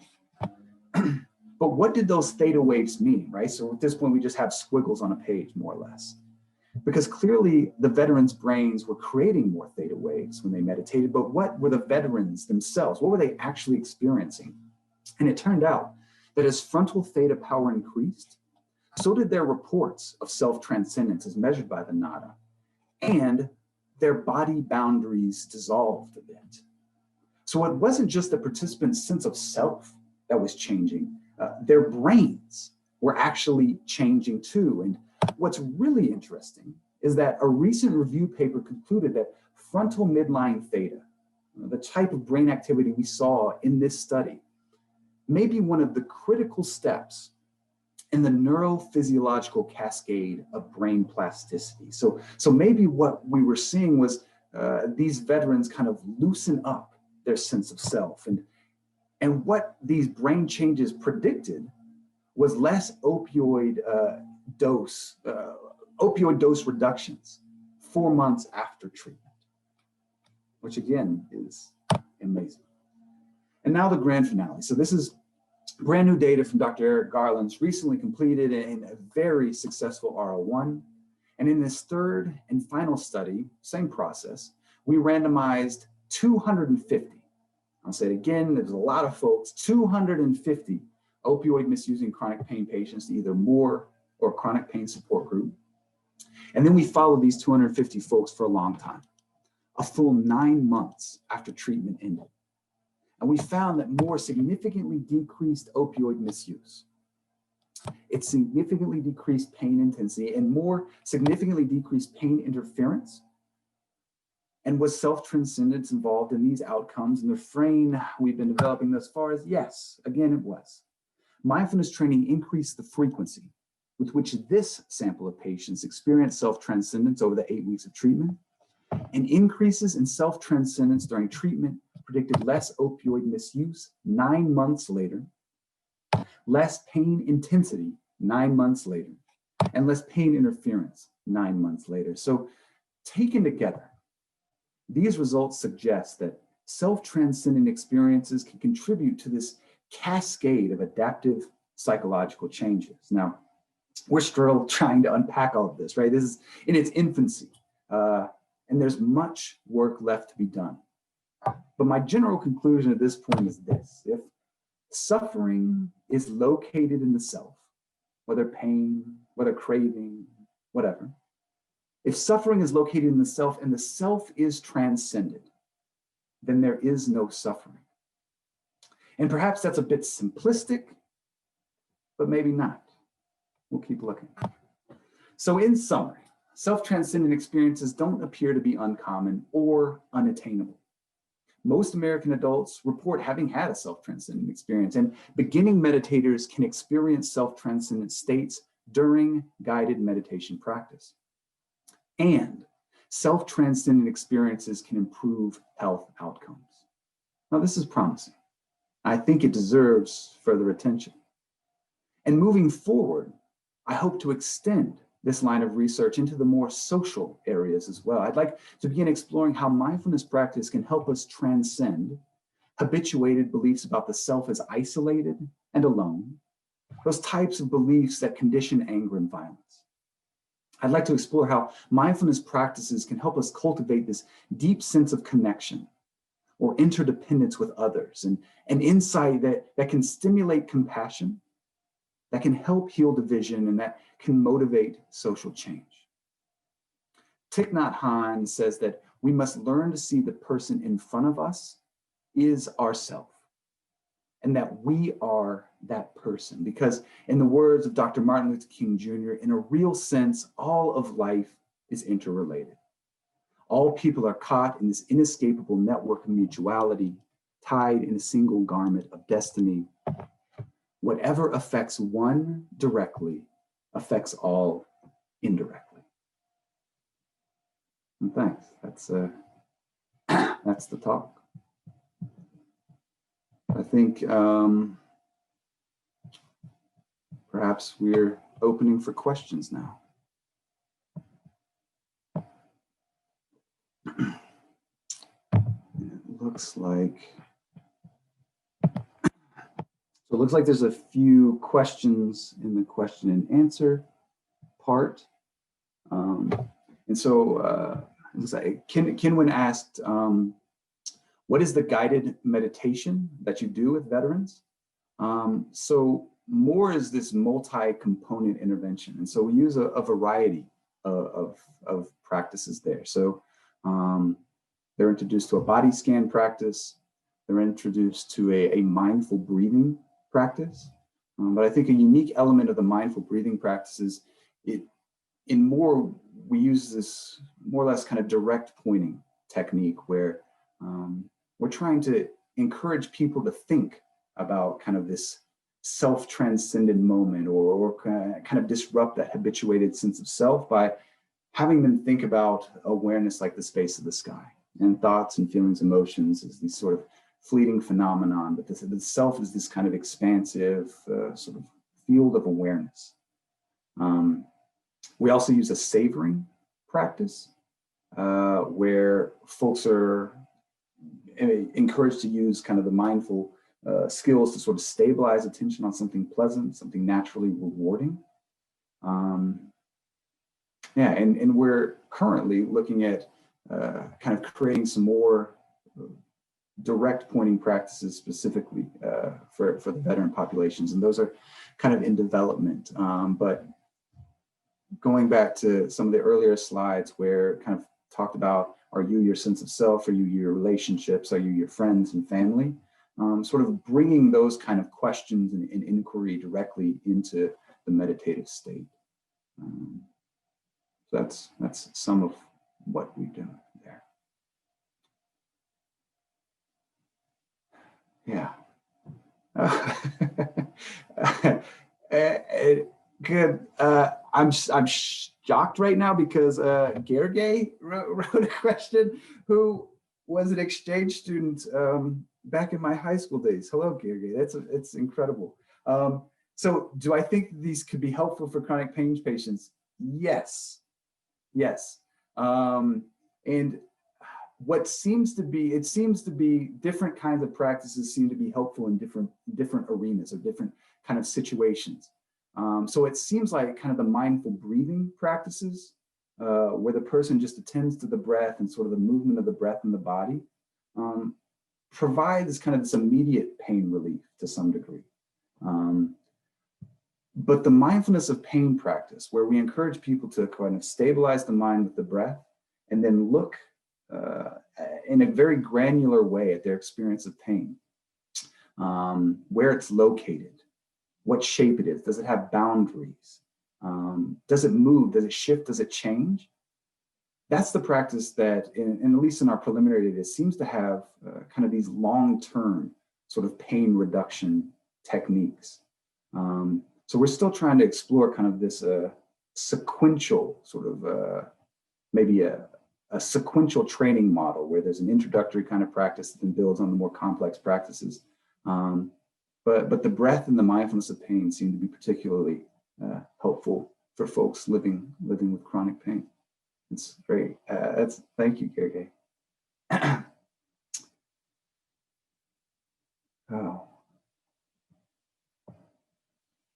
But what did those theta waves mean, right? So at this point, we just have squiggles on a page, more or less. Because clearly the veterans' brains were creating more theta waves when they meditated, but what were the veterans themselves? What were they actually experiencing? And it turned out that as frontal theta power increased, so did their reports of self-transcendence as measured by the NADA, and their body boundaries dissolved a bit. So it wasn't just the participants' sense of self that was changing, their brains were actually changing too. And what's really interesting is that a recent review paper concluded that frontal midline theta, the type of brain activity we saw in this study, may be one of the critical steps in the neurophysiological cascade of brain plasticity. So maybe what we were seeing was these veterans kind of loosen up their sense of self. And what these brain changes predicted was less opioid dose reductions 4 months after treatment, which again is amazing. And now the grand finale. So this is brand new data from Dr. Eric Garland's recently completed and a very successful R01. And in this third and final study, same process, we randomized 250. I'll say it again, there's a lot of folks, 250 opioid misusing chronic pain patients to either MORE or chronic pain support group. And then we followed these 250 folks for a long time, a full 9 months after treatment ended. And we found that MORE significantly decreased opioid misuse. It significantly decreased pain intensity, and MORE significantly decreased pain interference. And was self-transcendence involved in these outcomes? And the frame we've been developing thus far is yes, again, it was. Mindfulness training increased the frequency with which this sample of patients experienced self-transcendence over the 8 weeks of treatment, and increases in self-transcendence during treatment predicted less opioid misuse 9 months later, less pain intensity 9 months later, and less pain interference 9 months later. So taken together, these results suggest that self-transcendent experiences can contribute to this cascade of adaptive psychological changes. Now, we're still trying to unpack all of this, right? This is in its infancy, and there's much work left to be done. But my general conclusion at this point is this: if suffering is located in the self, whether pain, whether craving, whatever, if suffering is located in the self and the self is transcended, then there is no suffering. And perhaps that's a bit simplistic, but maybe not. We'll keep looking. So in summary, self-transcendent experiences don't appear to be uncommon or unattainable. Most American adults report having had a self-transcendent experience, and beginning meditators can experience self-transcendent states during guided meditation practice. And self-transcendent experiences can improve health outcomes. Now, this is promising. I think it deserves further attention. And moving forward, I hope to extend this line of research into the more social areas as well. I'd like to begin exploring how mindfulness practice can help us transcend habituated beliefs about the self as isolated and alone, those types of beliefs that condition anger and violence. I'd like to explore how mindfulness practices can help us cultivate this deep sense of connection or interdependence with others, and an insight that can stimulate compassion, that can help heal division, and that can motivate social change. Thich Nhat Hanh says that we must learn to see the person in front of us is ourself, and that we are that person. Because in the words of Dr. Martin Luther King Jr., in a real sense, all of life is interrelated. All people are caught in this inescapable network of mutuality, tied in a single garment of destiny. Whatever affects one directly affects all indirectly. And thanks. That's the talk. I think perhaps we're opening for questions now. It looks like there's a few questions in the question and answer part. And so it looks like Kinwin asked, what is the guided meditation that you do with veterans? So MORE is this multi-component intervention. And so we use a variety of practices there. So they're introduced to a body scan practice. They're introduced to a mindful breathing practice. But I think a unique element of the mindful breathing practice is in MORE, we use this more or less kind of direct pointing technique where we're trying to encourage people to think about kind of this self-transcendent moment or kind of disrupt that habituated sense of self by having them think about awareness like the space of the sky, and thoughts and feelings, emotions as these sort of fleeting phenomenon, but the self is this kind of expansive sort of field of awareness. We also use a savoring practice where folks are encouraged to use kind of the mindful skills to sort of stabilize attention on something pleasant, something naturally rewarding. Yeah, and we're currently looking at kind of creating some more direct pointing practices specifically for the veteran populations, and those are kind of in development. But going back to some of the earlier slides where kind of talked about, are you your sense of self? Are you your relationships? Are you your friends and family? Sort of bringing those kind of questions and inquiry directly into the meditative state. So that's some of what we do there. Yeah. Good. I'm shocked right now because Gergely wrote a question, who was an exchange student back in my high school days. Hello, Gergely. It's incredible. So do I think these could be helpful for chronic pain patients? Yes. Yes. And what seems to be different kinds of practices seem to be helpful in different arenas or different kind of situations. So it seems like kind of the mindful breathing practices, where the person just attends to the breath and sort of the movement of the breath in the body, provides kind of this immediate pain relief to some degree. But the mindfulness of pain practice, where we encourage people to kind of stabilize the mind with the breath and then look in a very granular way at their experience of pain, where it's located, what shape it is, does it have boundaries, does it move, does it shift, does it change? That's the practice that, at least in our preliminary data, seems to have kind of these long-term sort of pain reduction techniques. So we're still trying to explore kind of this sequential sort of maybe a sequential training model where there's an introductory kind of practice that then builds on the more complex practices. But the breath and the mindfulness of pain seem to be particularly helpful for folks living with chronic pain. It's great. Thank you, Gergely. Oh,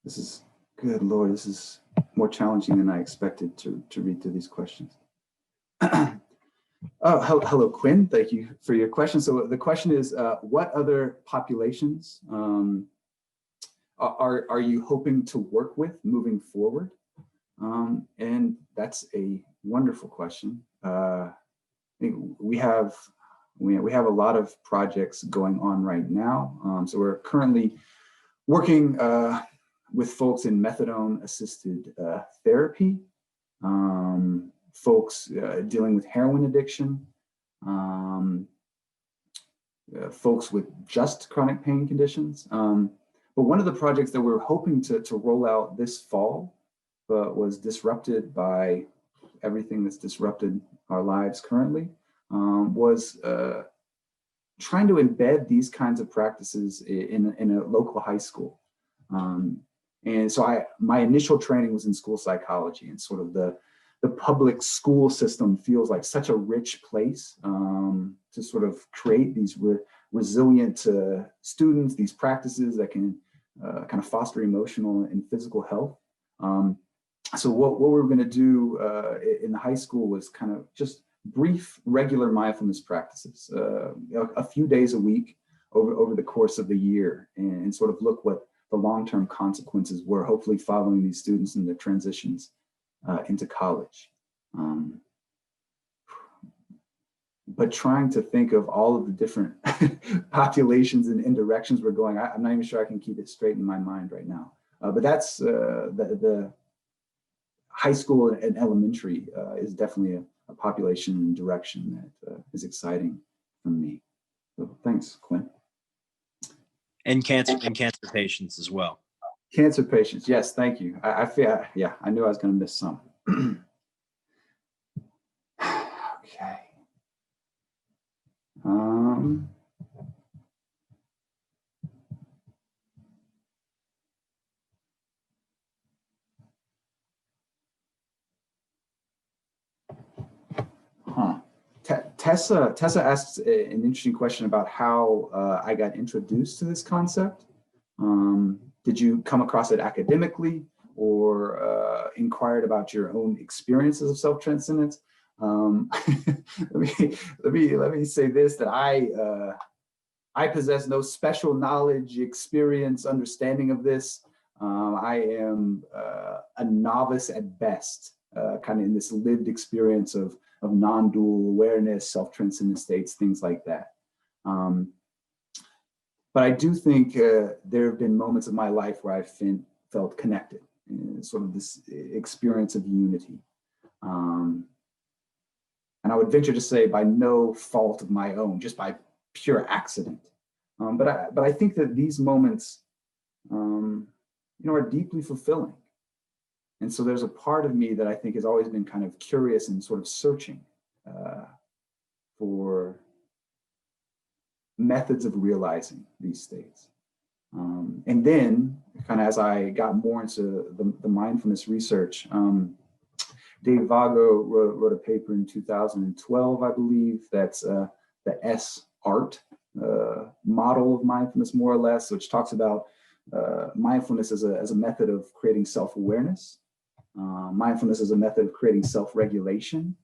this is good, Lord. This is more challenging than I expected to read through these questions. Oh, hello, Quinn. Thank you for your question. So the question is, what other populations are you hoping to work with moving forward? And that's a wonderful question. I think we have a lot of projects going on right now. So we're currently working with folks in methadone-assisted therapy, folks dealing with heroin addiction, folks with just chronic pain conditions. But one of the projects that we're hoping to roll out this fall, but was disrupted by everything that's disrupted our lives currently, was trying to embed these kinds of practices in a local high school. And so my initial training was in school psychology, and sort of the public school system feels like such a rich place to sort of create these resilient students, these practices that can kind of foster emotional and physical health. So what we were going to do in the high school was kind of just brief, regular mindfulness practices, a few days a week over the course of the year, and sort of look what the long-term consequences were, hopefully following these students in their transitions into college. But trying to think of all of the different populations and directions we're going, I'm not even sure I can keep it straight in my mind right now. But that's the high school and elementary is definitely a population and direction that is exciting for me. So thanks, Quinn. And cancer patients as well. Cancer patients, yes, thank you. I feel, yeah, I knew I was going to miss some. Okay. Tessa asks an interesting question about how I got introduced to this concept. Did you come across it academically? or inquired about your own experiences of self-transcendence, let me say this, that I possess no special knowledge, experience, understanding of this. I am a novice at best, kind of in this lived experience of non-dual awareness, self-transcendent states, things like that. But I do think there have been moments of my life where I've felt connected, sort of this experience of unity. And I would venture to say by no fault of my own, just by pure accident. But I think that these moments, are deeply fulfilling. And so there's a part of me that I think has always been kind of curious and sort of searching for methods of realizing these states. And then, kind of as I got more into the mindfulness research, Dave Vago wrote a paper in 2012, I believe, that's the S-ART model of mindfulness, more or less, which talks about mindfulness as a method of creating self-awareness, mindfulness as a method of creating self-regulation,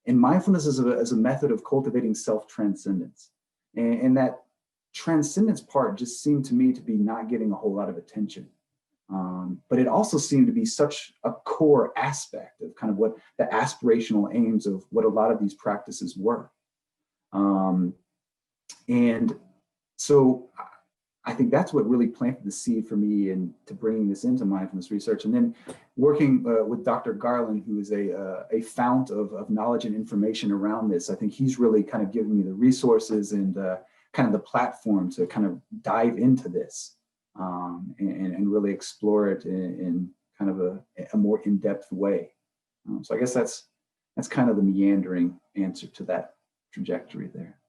and mindfulness as a method of cultivating self-transcendence. And that transcendence part just seemed to me to be not getting a whole lot of attention. But it also seemed to be such a core aspect of kind of what the aspirational aims of what a lot of these practices were. And so I think that's what really planted the seed for me into bringing this into mindfulness research. And then working with Dr. Garland, who is a fount of knowledge and information around this, I think he's really kind of given me the resources and kind of the platform to kind of dive into this and really explore it in kind of a more in-depth way. So I guess that's kind of the meandering answer to that trajectory there.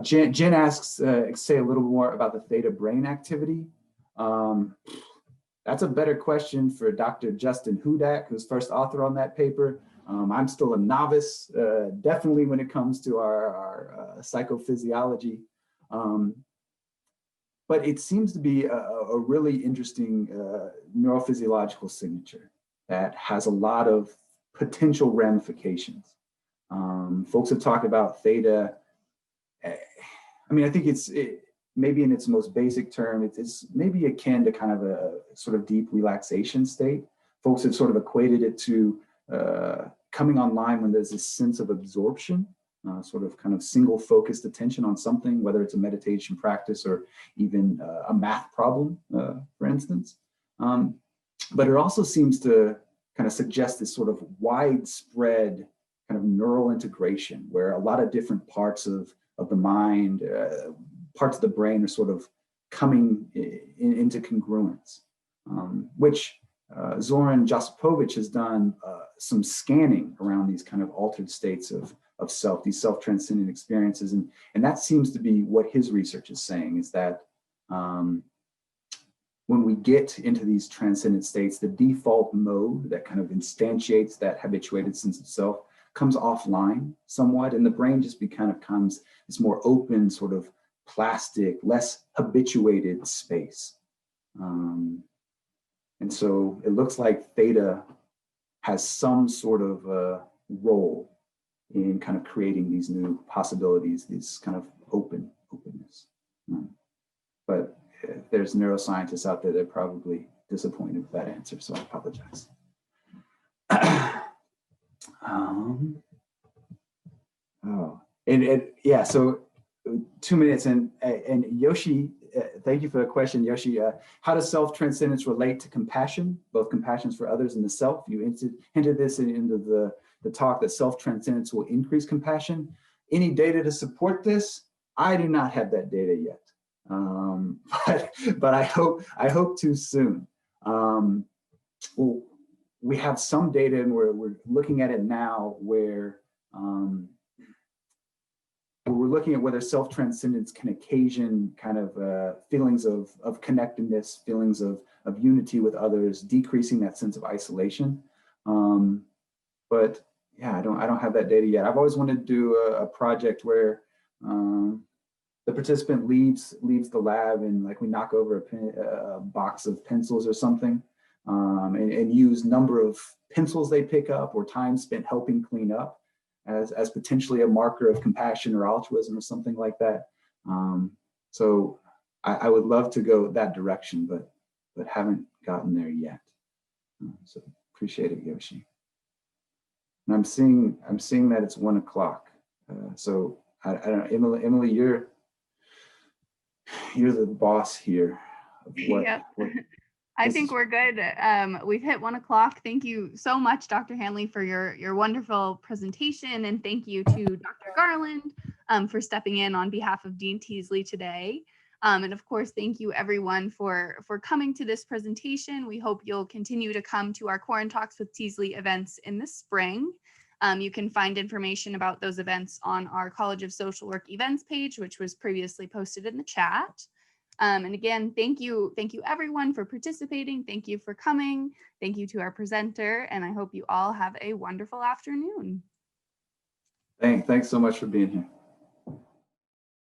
Jen asks, say a little more about the theta brain activity. That's a better question for Dr. Justin Hudak, who's first author on that paper. I'm still a novice, definitely when it comes to our psychophysiology. But it seems to be a really interesting neurophysiological signature that has a lot of potential ramifications. Folks have talked about theta. I mean, I think maybe in its most basic term, it's maybe akin to kind of a sort of deep relaxation state. Folks have sort of equated it to coming online when there's this sense of absorption, sort of kind of single focused attention on something, whether it's a meditation practice or even a math problem, for instance. But it also seems to kind of suggest this sort of widespread kind of neural integration where a lot of different parts of the mind, parts of the brain are sort of coming into congruence, which Zoran Josipovic has done some scanning around these kind of altered states of self, these self-transcendent experiences. And that seems to be what his research is saying, is that when we get into these transcendent states, the default mode that kind of instantiates that habituated sense of self comes offline somewhat, and the brain just becomes this more open, sort of plastic, less habituated space. And so it looks like theta has some sort of role in kind of creating these new possibilities, these kind of openness. But if there's neuroscientists out there, they're probably disappointed with that answer, so I apologize. Yeah, so 2 minutes and Yoshi, thank you for the question, Yoshi. How does self-transcendence relate to compassion, both compassions for others and the self? You hinted this into the talk that self-transcendence will increase compassion. Any data to support this? I do not have that data yet, but I hope too soon. Well, we have some data, and we're looking at it now, where we're looking at whether self-transcendence can occasion kind of feelings of connectedness, feelings of unity with others, decreasing that sense of isolation. But yeah, I don't have that data yet. I've always wanted to do a project where the participant leaves the lab, and like we knock over a box of pencils or something, and use number of pencils they pick up or time spent helping clean up as potentially a marker of compassion or altruism or something like that. So I would love to go that direction, but haven't gotten there yet. So appreciate it, Yoshi. And I'm seeing that it's 1 o'clock. So I don't know, Emily, you're the boss here. Of what, Yep. what I think we're good. We've hit 1 o'clock. Thank you so much, Dr. Hanley, for your wonderful presentation. And thank you to Dr. Garland for stepping in on behalf of Dean Teasley today. And of course, thank you everyone for coming to this presentation. We hope you'll continue to come to our Core and Talks with Teasley events in the spring. You can find information about those events on our College of Social Work events page, which was previously posted in the chat. And again, thank you everyone for participating. Thank you for coming. Thank you to our presenter, and I hope you all have a wonderful afternoon. Thanks so much for being here.